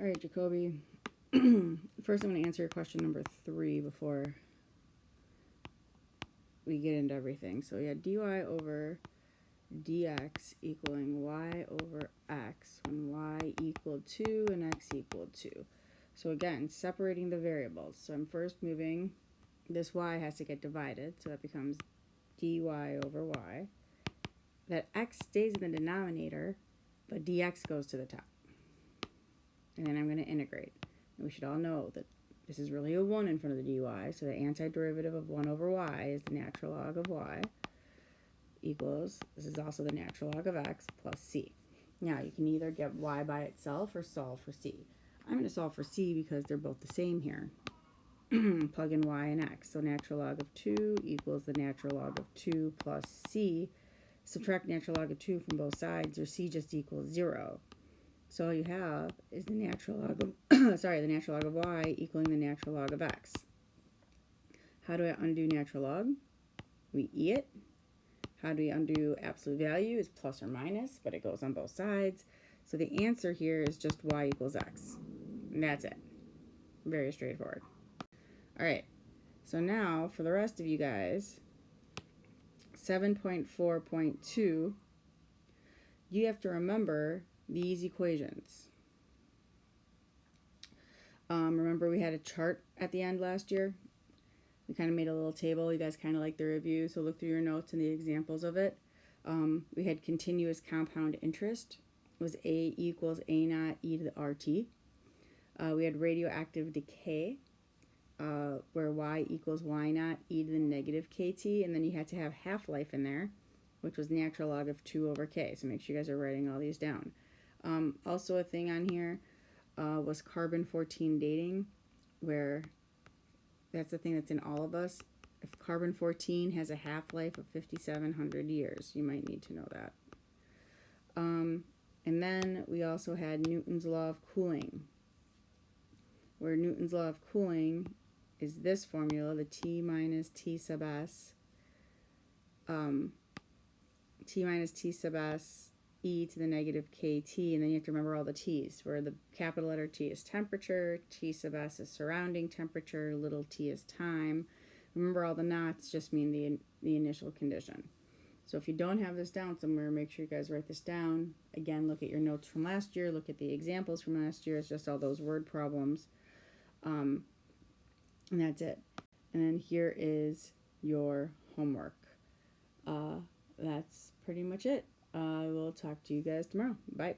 All right, Jacoby. First, I'm going to answer question number 3 before we get into everything. So, yeah, dy over dx equaling y over x when y equaled 2 and x equaled 2. So, again, separating the variables. So, I'm first moving, this y has to get divided, so that becomes dy over y. That x stays in the denominator, but dx goes to the top. And then I'm going to integrate. And we should all know that this is really a 1 in front of the dy, so the antiderivative of 1 over y is the natural log of y equals, this is also the natural log of x plus c. Now, you can either get y by itself or solve for c. I'm going to solve for c because they're both the same here. Plug in y and x. So natural log of 2 equals the natural log of 2 plus c. Subtract natural log of 2 from both sides, or c just equals 0. So all you have is the natural log of the natural log of y equaling the natural log of x. How do I undo natural log? We e it. How do we undo absolute value? Is plus or minus, but it goes on both sides. So the answer here is just y equals x. And that's it. Very straightforward. All right. So now for the rest of you guys, 7.4.2, you have to remember these equations. Remember we had a chart at the end last year? We kind of made a little table. You guys kind of like the review, so look through your notes and the examples of it. We had continuous compound interest. It was A equals A naught e to the RT. We had radioactive decay, where y equals y naught e to the negative kt, and then you had to have half-life in there, which was natural log of 2 over k. So make sure you guys are writing all these down. Also a thing on here was carbon-14 dating, where that's the thing that's in all of us. If carbon-14 has a half-life of 5,700 years, you might need to know that. And then we also had Newton's law of cooling, where Newton's law of cooling is this formula, the T minus T sub S e to the negative kt, and then you have to remember all the t's, where the capital letter T is temperature, T sub S is surrounding temperature, little t is time. Remember, all the knots just mean the initial condition. So if you don't have this down somewhere, make sure you guys write this down. Again, look at your notes from last year, look at the examples from last year. It's just all those word problems. And that's it. And then here is your homework. That's pretty much it. I will talk to you guys tomorrow. Bye.